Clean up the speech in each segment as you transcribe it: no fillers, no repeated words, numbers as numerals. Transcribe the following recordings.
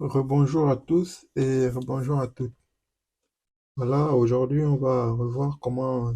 Rebonjour à tous et rebonjour à toutes. Voilà, aujourd'hui, on va revoir comment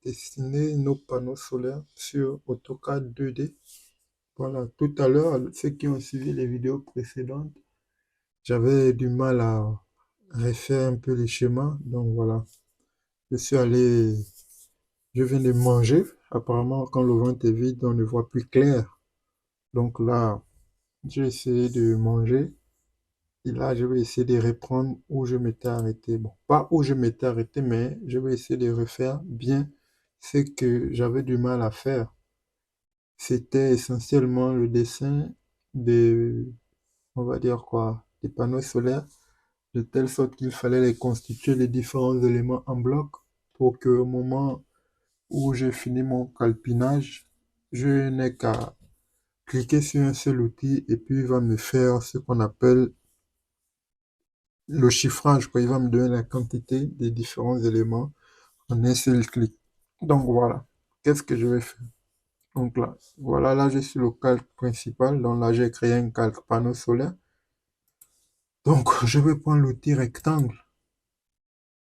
dessiner nos panneaux solaires sur AutoCAD 2D. Voilà, tout à l'heure, ceux qui ont suivi les vidéos précédentes, j'avais du mal à refaire un peu les schémas. Donc voilà, je suis allé, je viens de manger. Apparemment, quand le ventre est vide, on ne voit plus clair. Donc là, j'ai essayé de manger. Et là, je vais essayer de reprendre où je m'étais arrêté. Bon, pas où je m'étais arrêté, mais je vais essayer de refaire bien ce que j'avais du mal à faire. C'était essentiellement le dessin de, on va dire quoi, des panneaux solaires, de telle sorte qu'il fallait les constituer les différents éléments en bloc pour que au moment où j'ai fini mon calpinage, je n'ai qu'à cliquer sur un seul outil et puis il va me faire ce qu'on appelle le chiffrage, quoi. Il va me donner la quantité des différents éléments en un seul clic. Donc voilà, qu'est-ce que je vais faire? Donc là, voilà, là je suis le calque principal. Donc là, j'ai créé un calque panneau solaire. Donc je vais prendre l'outil rectangle.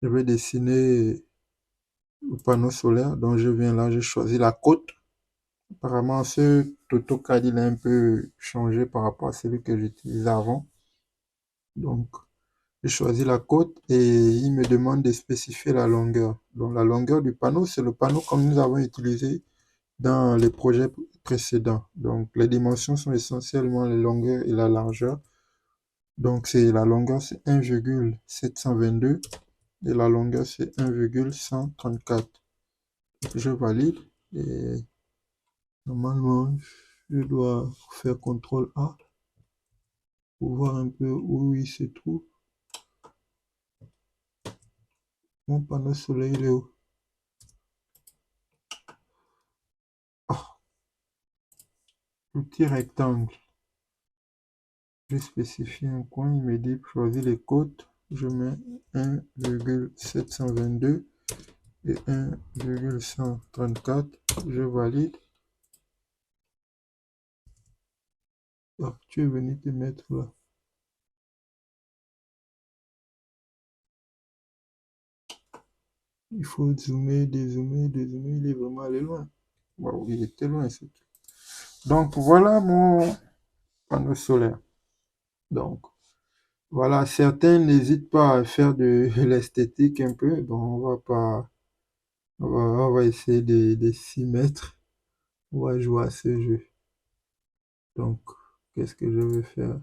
Je vais dessiner le panneau solaire. Donc je viens là, j'ai choisi la côte. Apparemment, ce AutoCAD, il a un peu changé par rapport à celui que j'utilisais avant. Donc, j'ai choisi la côte et il me demande de spécifier la longueur. Donc la longueur du panneau, c'est le panneau comme nous avons utilisé dans les projets précédents. Donc les dimensions sont essentiellement la longueur et la largeur. Donc c'est la longueur c'est 1,722 et la longueur c'est 1,134. Je valide et normalement je dois faire CTRL A pour voir un peu où il se trouve. Mon panneau solaire il est où? Ah, l'outil rectangle. Je spécifie un coin, il me dit choisir les côtes. Je mets 1,722 et 1,134. Je valide. Ah, tu es venu te mettre là. Il faut zoomer, dézoomer, dézoomer. Il est vraiment allé loin. Waouh, il était loin ce truc. Donc voilà mon panneau solaire. Donc voilà, certains n'hésitent pas à faire de l'esthétique un peu. Donc on va pas, on va essayer de s'y mettre. On va jouer à ce jeu. Donc, qu'est-ce que je vais faire?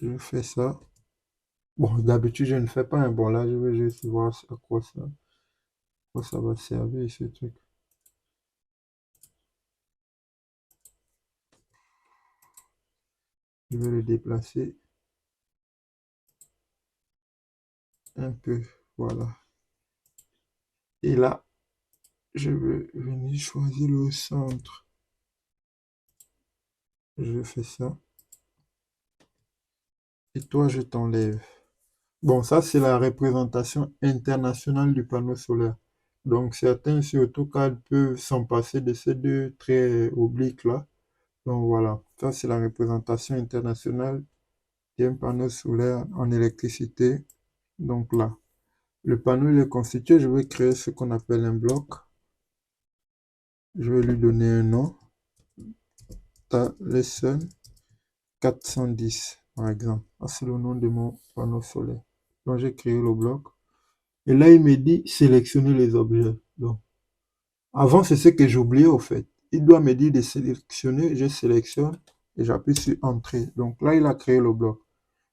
Je fais ça. Bon, d'habitude, je ne fais pas un bon. Là, je vais juste voir à quoi ça va servir, ce truc. Je vais le déplacer un peu. Voilà. Et là, je vais venir choisir le centre. Je fais ça. Et toi, je t'enlève. Bon, ça, c'est la représentation internationale du panneau solaire. Donc, certains sur AutoCAD peuvent s'en passer de ces deux traits obliques-là. Donc, voilà. Ça, c'est la représentation internationale d'un panneau solaire en électricité. Donc, là, le panneau il est constitué. Je vais créer ce qu'on appelle un bloc. Je vais lui donner un nom. Lesson 410, par exemple. Ah, c'est le nom de mon panneau solaire. Donc, j'ai créé le bloc. Et là, il me dit sélectionner les objets. Donc, avant, c'est ce que j'oubliais au fait. Il doit me dire de sélectionner. Je sélectionne et j'appuie sur Entrée. Donc là, il a créé le bloc.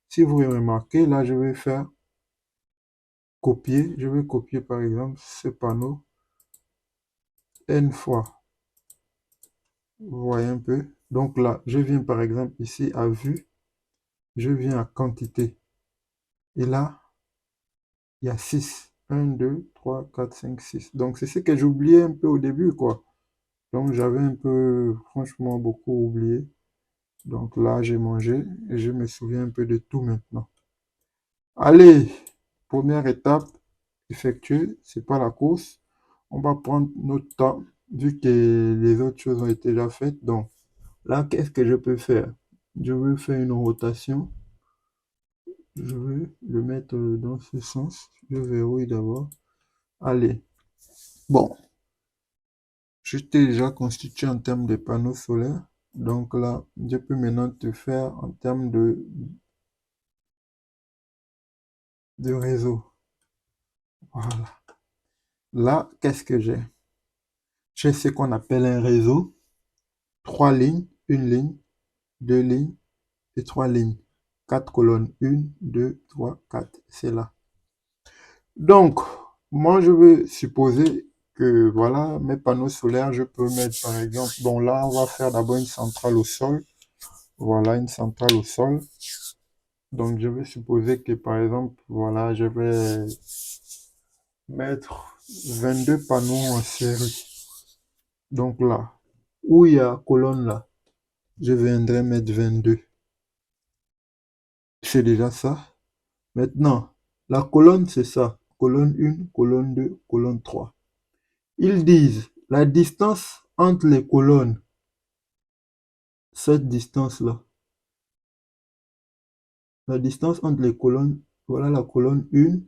Si vous remarquez, là, je vais faire copier. Je vais copier, par exemple, ce panneau N fois. Vous voyez un peu. Donc là, je viens, par exemple, ici à vue. Je viens à quantité. Et là, il y a 6. 1, 2, 3, 4, 5, 6. Donc, c'est ce que j'oubliais un peu au début, quoi. Donc, j'avais un peu, franchement, beaucoup oublié. Donc là, j'ai mangé et je me souviens un peu de tout maintenant. Allez, première étape effectuée, c'est pas la course. On va prendre notre temps vu que les autres choses ont été déjà faites. Donc là, qu'est-ce que je peux faire? Je veux faire une rotation. Je veux le mettre dans ce sens. Je verrouille d'abord. Allez. Bon, je t'ai déjà constitué en termes de panneaux solaires. Donc là, je peux maintenant te faire en termes de réseau. Voilà. Là, qu'est-ce que j'ai? J'ai ce qu'on appelle un réseau. 3 lignes, une ligne, 2 lignes et 3 lignes. 4 colonnes. 1, 2, 3, 4. C'est là. Donc, moi, je veux supposer que, voilà, mes panneaux solaires, je peux mettre, par exemple, donc là, on va faire d'abord une centrale au sol. Voilà, une centrale au sol. Donc, je vais supposer que, par exemple, voilà, je vais mettre 22 panneaux en série. Donc là, où il y a colonne là, je viendrai mettre 22. C'est déjà ça. Maintenant, la colonne, c'est ça. Colonne 1, colonne 2, colonne 3. Ils disent la distance entre les colonnes, cette distance-là, la distance entre les colonnes, voilà la colonne 1,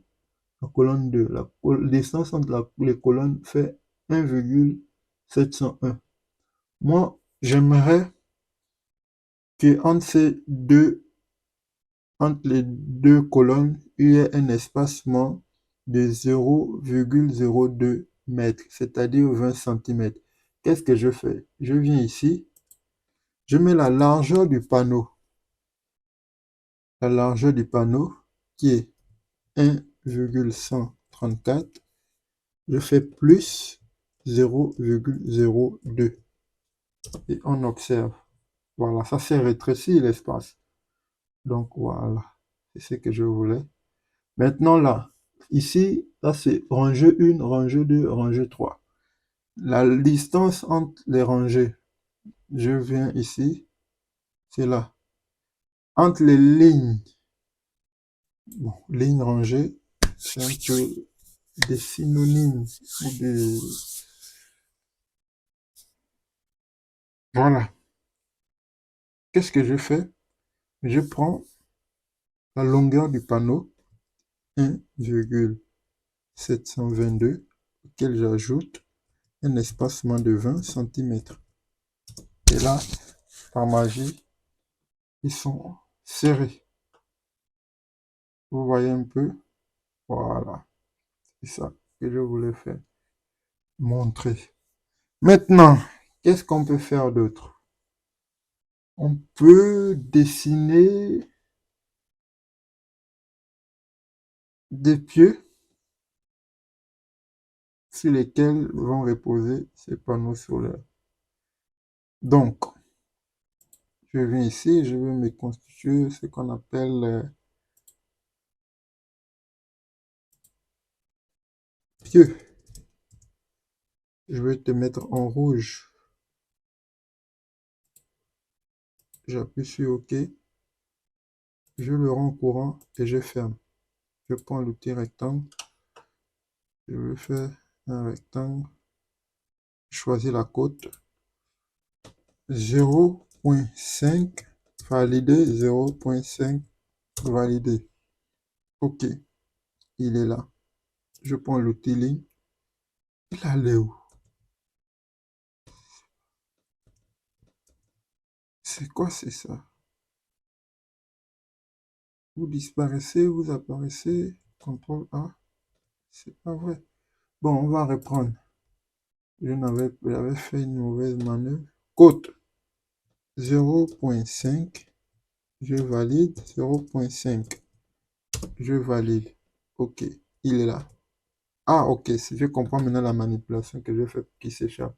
la colonne 2. La distance entre les colonnes fait 1,701. Moi, j'aimerais que entre les deux colonnes, il y ait un espacement de 0,02 mètres, c'est-à-dire 20 centimètres. Qu'est-ce que je fais? Je viens ici, je mets la largeur du panneau. La largeur du panneau qui est 1,134. Je fais plus 0,02 et on observe. Voilà, ça s'est rétréci l'espace. Donc voilà, c'est ce que je voulais. Maintenant là, ici, là c'est rangée 1, rangée 2, rangée 3. La distance entre les rangées, je viens ici, c'est là. Entre les lignes, bon, lignes rangées, c'est un peu des synonymes ou des... Voilà. Qu'est-ce que je fais? Je prends la longueur du panneau, 1,722, auquel j'ajoute un espacement de 20 centimètres. Et là, par magie, ils sont serrés. Vous voyez un peu? Voilà. C'est ça que je voulais faire. Montrer. Maintenant, qu'est-ce qu'on peut faire d'autre? On peut dessiner des pieux sur lesquels vont reposer ces panneaux solaires. Donc, je viens ici, je vais me constituer ce qu'on appelle pieux. Je vais te mettre en rouge. J'appuie sur OK. Je le rends courant et je ferme. Je prends le petit rectangle. Je vais faire un rectangle. Je choisis la côte. 0,5 validé. 0,5 validé. OK. Il est là. Je prends l'outil ligne. Il allait où? C'est quoi, c'est ça? Vous disparaissez, vous apparaissez. CTRL A. C'est pas vrai. Bon, on va reprendre. J'avais fait une mauvaise manœuvre. Côte 0,5. Je valide 0,5. Je valide. OK. Il est là. Ah, OK. Je comprends maintenant la manipulation que je fais qui s'échappe.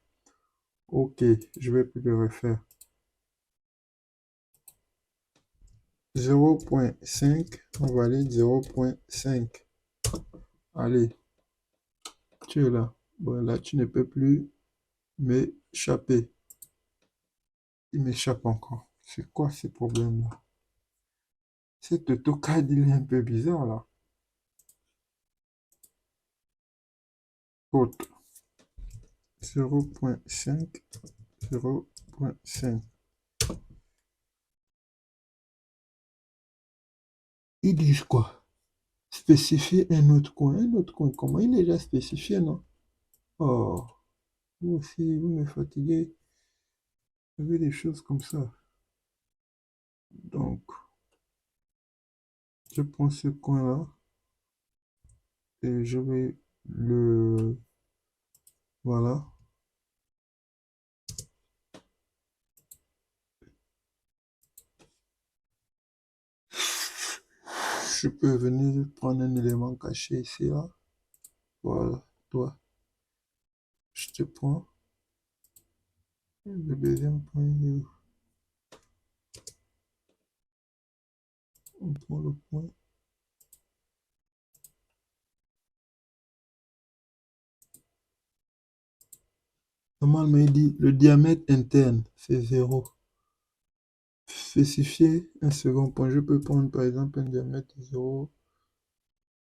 OK. Je vais plus le refaire. 0,5. On valide 0,5. Allez. Tu es là. Bon, là, tu ne peux plus m'échapper. Il m'échappe encore. C'est quoi ce problème-là? Cet AutoCAD, il est un peu bizarre là. Côte 0,5, 0,5. Ils disent quoi? Spécifier un autre coin. Un autre coin, comment? Il est déjà spécifié, non? Oh, vous aussi, vous me fatiguez avec des choses comme ça. Donc, je prends ce coin-là et je vais le... Voilà. Je peux venir prendre un élément caché ici, là. Voilà. Toi, je te prends le deuxième point. On prend le point. Normalement, il dit le diamètre interne, c'est 0. Spécifier un second point. Je peux prendre par exemple un diamètre de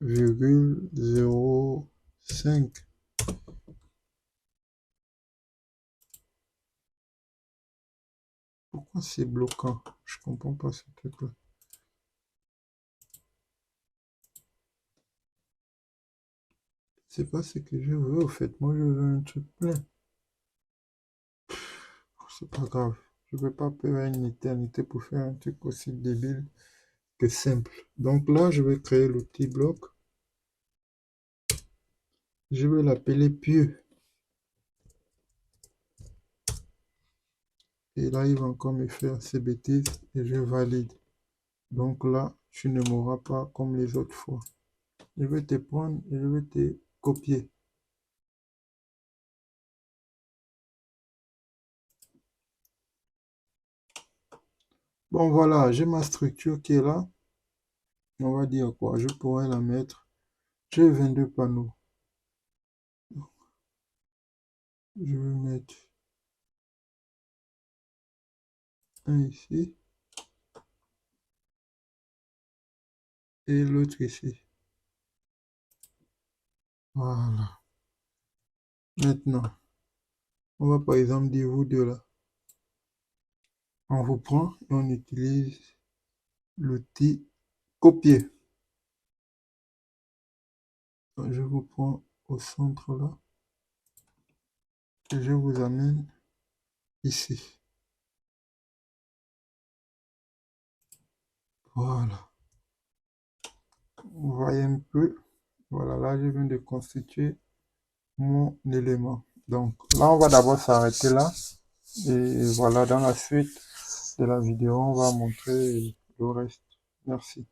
0,05. Pourquoi c'est bloquant? Je comprends pas ce truc-là. C'est pas ce que je veux au fait. Moi, je veux un truc plein. C'est pas grave. Je peux pas payer une éternité pour faire un truc aussi débile que simple. Donc là, je vais créer l'outil bloc. Je vais l'appeler pieux. Et là, il va encore me faire ces bêtises et je valide. Donc là, tu ne m'auras pas comme les autres fois. Je vais te prendre et je vais te copier. Bon, voilà, j'ai ma structure qui est là. On va dire quoi? Je pourrais la mettre. J'ai 22 panneaux. Je vais mettre un ici et l'autre ici. Voilà. Maintenant, on va par exemple dire vous deux là. On vous prend et on utilise l'outil copier. Donc, je vous prends au centre là et je vous amène ici. Voilà. Vous voyez un peu. Voilà, là, je viens de constituer mon élément. Donc, là, on va d'abord s'arrêter là. Et voilà, dans la suite de la vidéo, on va montrer le reste. Merci.